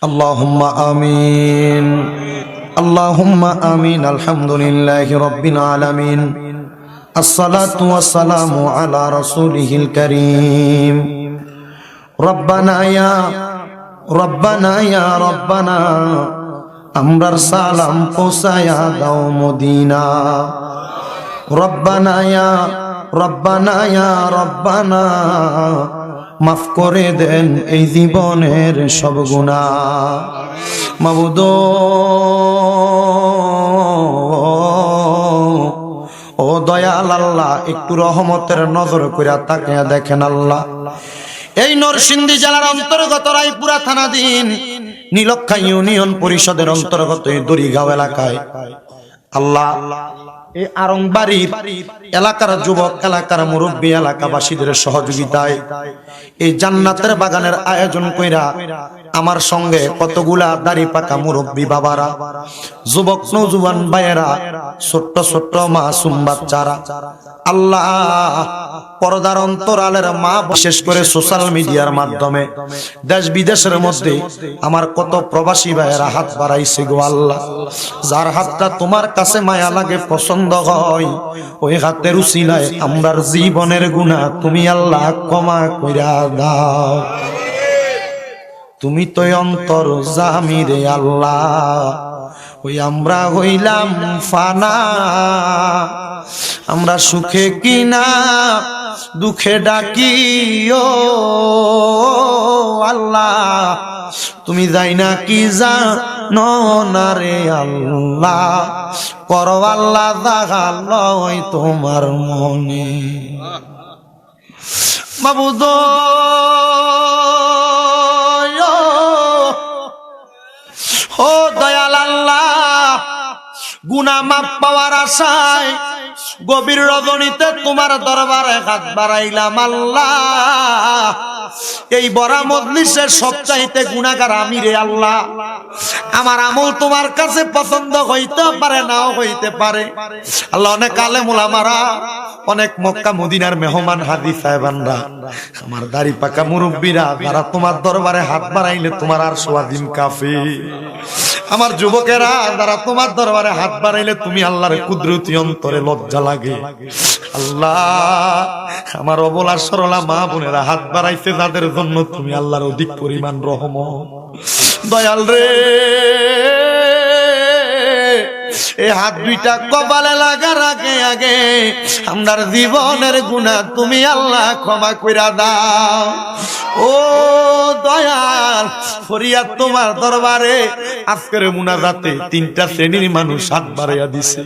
আল্লাহুম্মা আমিন আল্লাহুম্মা আমিন। আলহামদুলিল্লাহি রাব্বিল আলামিন। আসসালাতু ওয়াসসালামু আলা রাসূলিহিল কারীম। রব্বানা ইয়া রব্বানা আমরার সালাম পৌঁছায়া দাও মদিনা। রব্বানা ইয়া রব্বানা মাফ করে দেন এই জীবনের সব গুনাহ। মাবুদ ও দয়াল আল্লাহ, একটু রহমতের নজর কইরা তাকিয়া দেখেন আল্লাহ। এই নরসিংদী জেলার অন্তর্গত রায়পুরা থানাধীন নীলক্ষা ইউনিয়ন পরিষদের অন্তর্গত এই দড়িগাঁও এলাকায় আল্লাহ এই আরংবাড়ির এলাকার যুবক, এলাকার মুরব্বী, এলাকাবাসীদের সহযোগিতায় এই জান্নাতের বাগানের আয়োজন কইরা আমার সঙ্গে কতগুলা দাড়ি পাকা মুরব্বী বাবারা, যুবক নওজোয়ান ভাইয়েরা, ছোট্ট ছোট্ট মাসুম বাচ্চারা, আল্লাহ পর্দার অন্তরালের মা, বিশেষ করে সোশ্যাল মিডিয়ার মাধ্যমে দেশ বিদেশের মধ্যে আমার কত প্রবাসী ভাইয়েরা হাত বাড়াইছে গো আল্লাহ। যার হাতটা তোমার কাছে মায়া লাগে, পছন্দ হয়, ওই হাতের উসিলায় আমরার জীবনের গুনাহ তুমি আল্লাহ ক্ষমা কইরা দাও। তুমি তো অন্তর জামি রে আল্লাহ, ওই আমরা হইলাম ফানা, আমরা সুখে কিনা দুঃখে ডাকি ও আল্লাহ, তুমি যাই না কি জানো না রে আল্লাহ, করো আল্লাহ জাগা লয় তোমার মনে। মাবুদ ও দয়াল আল্লাহ, গুনাহ মাফ পাওয়ার আশায় গভীর রজনীতে তোমার দরবারে হাত বাড়াইলাম আল্লাহ। এই বড় মজলিসের সবচাইতে গুনাহগার আমি রে আল্লাহ। আমার আমল তোমার কাছে পছন্দ হইতে পারে, নাও হইতে পারে আল্লাহ। অনেক আলেম ওলামারা, অনেক মক্কা মদিনার মেহমান হাজি সাহেবানরা, আমার দাড়ি পাকা মুরব্বীরা, যারা তোমার দরবারে হাত বাড়াইলে তোমার আর সোয়াদিন কাফি, আমার যুবকেরা যারা তোমার দরবারে হাত বাড়াইলে তুমি আল্লাহর কুদরতি অন্তরে লজ্জা লাগে আল্লাহ। আমার অবলা সরলা মা বোনেরা হাত বাড়াইছে যাদের জন্য তুমি আল্লাহর অধিক পরিমাণ রহমত। দয়াল রে, এই হাত দুইটা কপালে লাগার আগে আগে আমরার জীবনের গুনাহ তুমি আল্লাহ ক্ষমা কইরা দাও। ও দয়াল, ফরিয়াদ তোমার দরবারে আজকের মুনাজাতে তিনটা শ্রেণীর মানুষ হাত বাড়াইয়া দিছে।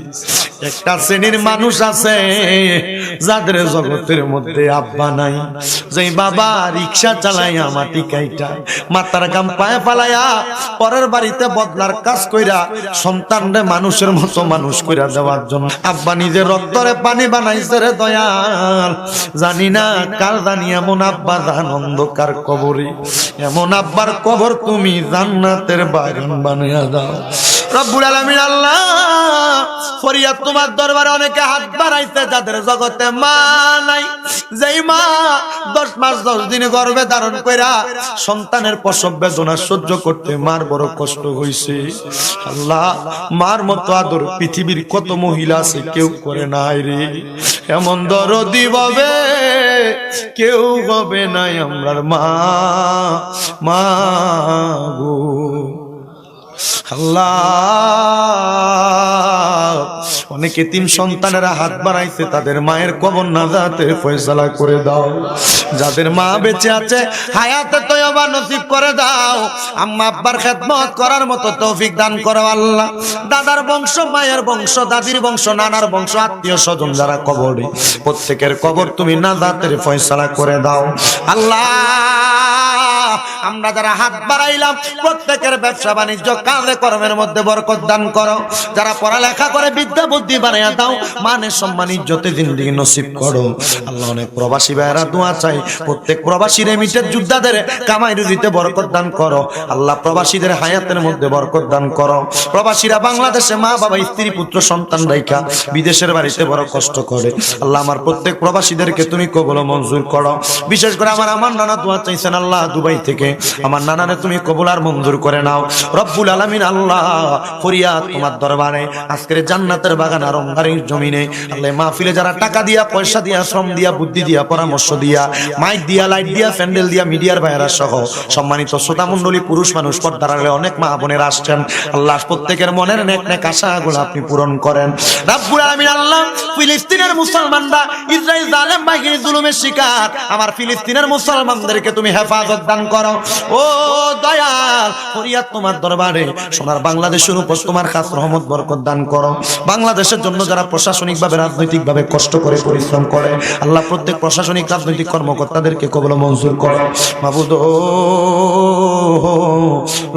একটা শ্রেণীর মানুষ আছে যাদের জগতের মধ্যে আব্বা নাই, যে বাবা রিক্সা চালাইয়া মাটি কাইটা মাথার গাম পায়ে ফালাইয়া পরের বাড়িতে বদলার কাজ কইরা সন্তানরে মানুষের মতো মানুষ কইরা দেওয়ার জন্য আব্বা নিজের রক্তরে পানি বানাইছে রে দয়াল। জানি না কার জানি এমন আব্বা জান অন্ধকার কবরে, এমন আব্বার কবর তুমি জান্নাতের বাগান বানাইয়া দাও রব্বুল আলামিন। আল্লাহ ফরিয়াদ তোমার দরবারে অনেকে হাত বাড়াইছে যাদের জগতে মা নাই, যেই মা 10 মাস 10 দিন গর্ভে ধারণ কইরা সন্তানের প্রসব বেদনা সহ্য করতে মার বড় কষ্ট হইছে আল্লাহ। মার মতো আদর পৃথিবীর কত মহিলা আছে, কেউ করে নাই রে। এমন দরদি হবে কেউ হবে নাই আমরার মা, মা গো আল্লাহ। অনেক এতিম সন্তানেরা হাত বাড়াইছে, তাদের মায়ের কবর নাজাতের ফয়সালা করে দাও। যাদের মা বেঁচে আছে হায়াতে তয়বা নসিব করে দাও। আম্মা আব্বার খেদমত করার মতো তৌফিক দান করো আল্লাহ। দাদার বংশ, মায়ের বংশ, দাদির বংশ, নানার বংশ, আত্মীয় স্বজন যারা কবরে, প্রত্যেকের কবর তুমি নাজাতের ফয়সালা করে দাও আল্লাহ। আমরা যারা হাত বাড়াইলাম প্রত্যেকের ব্যবসা বাণিজ্য কাজে কর্মের মধ্যে বরকত দান করো। যারা পড়ালেখা করে বিদ্যা বুদ্ধি বানাইয়া দাও, মানের সম্মান ইজ্জতে জিন্দেগি নসিব করো আল্লাহ। অনেক প্রবাসী ভাইয়েরা দোয়া চাই, প্রত্যেক প্রবাসী রেমিটের যোদ্ধাদের কামাই রুজিতে বরকত দান করো আল্লাহ। প্রবাসীদের হায়াতের মধ্যে বরকত দান করো। প্রবাসীরা বাংলাদেশে মা বাবা স্ত্রী পুত্র সন্তান রাইখা বিদেশের বাড়িতে বড় কষ্ট করে আল্লাহ। আমার প্রত্যেক প্রবাসীদেরকে তুমি কবুল মঞ্জুর করো। বিশেষ করে আমার নানা দোয়া চাইছেন আল্লাহ দুবাই থেকে আমার নানারে তুমি কবুল আর মঞ্জুর করে নাও রব্বুল আলামিন। আল্লাহ ফরিয়াদ তোমার দরবারে আজকের জান্নাতের বাগান আর অঙ্গারের জমিনে আল্লাহ মাহফিলে যারা টাকা দিয়া, পয়সা দিয়া, শ্রম দিয়া, বুদ্ধি দিয়া, পরামর্শ দিয়া, মাইক দিয়া, লাইট দিয়া, প্যান্ডেল দিয়া, মিডিয়ার ভাইরা সহ সম্মানিত শ্রোতা মণ্ডলী, পুরুষ মানুষ, পর্দার আড়ালে অনেক মা বোনেরা আসছেন। আল্লাহ প্রত্যেকের মনের নেক নেক আশাগুলো আপনি পূরণ করেন রব্বুল আলামিন। আল্লাহ ফিলিস্তিনের মুসলমানরা ইসরাইল জালেম বাহিনীর জুলুমের শিকার, আমার ফিলিস্তিনের মুসলমানদেরকে তুমি হেফাজত দান করো ও দয়াল। ফরিয়াদ তোমার দরবারে সোনার বাংলাদেশের উপর তোমার খাস রহমত বরকত দান করো। বাংলাদেশের জন্য যারা প্রশাসনিকভাবে, রাজনৈতিকভাবে কষ্ট করে, পরিশ্রম করে, আল্লাহ প্রত্যেক প্রশাসনিক, রাজনৈতিক কর্মকর্তাদেরকে কবুল মঞ্জুর করো মাবুদ।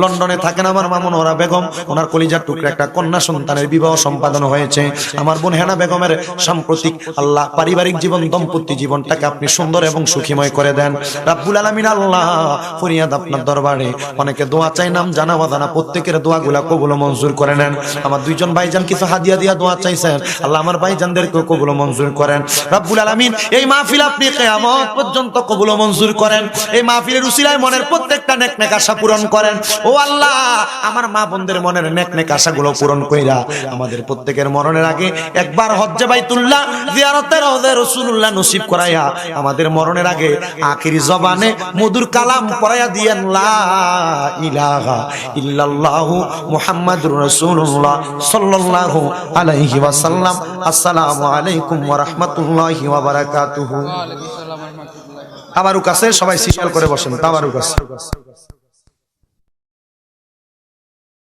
লন্ডনে থাকেন আমার মা মনোহরা বেগম, ওনার কলিজার টুকরা একটা কন্যা সন্তানের বিবাহ সম্পাদন হয়েছে। আমার বোন হেনা বেগমের সাম্প্রতিক আল্লাহ পারিবারিক জীবন, দম্পতি জীবনটাকে আপনি সুন্দর এবং সুখীময় করে দেন রব্বুল আলামিন। আল্লাহ ফরিয়াদ আপনার দরবারে অনেকে দোয়া চাই, নাম জানা বাদানা, প্রত্যেকের দোয়াগুলা কবুল মঞ্জুর করে নেন। আমার দুইজন ভাইজান কিছু হাদিয়া দিয়া দোয়া চাইছেন, আল্লাহ আমার ভাইজানদেরকে কবুল মঞ্জুর করেন রব্বুল আলামিন। এই মাহফিল আপনি কিয়ামত পর্যন্ত কবুল মঞ্জুর করেন। এই মাহফিলের উসিলায় মনের প্রত্যেকটা নেক নেক আশা পূরণ করেন ও আল্লাহ। আমার মা বোনদের মনের নেক নেক আশাগুলো পূরণ কইরা আমাদের প্রত্যেকের মরণের আগে একবার হজ্জে বাইতুল্লাহ জিয়ারতে রওজা রাসূলুল্লাহ নসিব করাইয়া আমাদের মরণের আগে আখিরি জবানে মধুর কালাম পড়াইয়া দিয়েন লা ইলাহা ইল্লাল্লাহু মুহাম্মাদুর রাসূলুল্লাহ সাল্লাল্লাহু আলাইহি ওয়াসাল্লাম। আসসালামু আলাইকুম ওয়া রাহমাতুল্লাহি ওয়া বারাকাতুহু। ওয়া আলাইকুম আসসালাম ওয়া রাহমাতুল্লাহি। তাবারুক আছে, সবাই সিরিয়াল করে বসেন। তাবারুক আছে।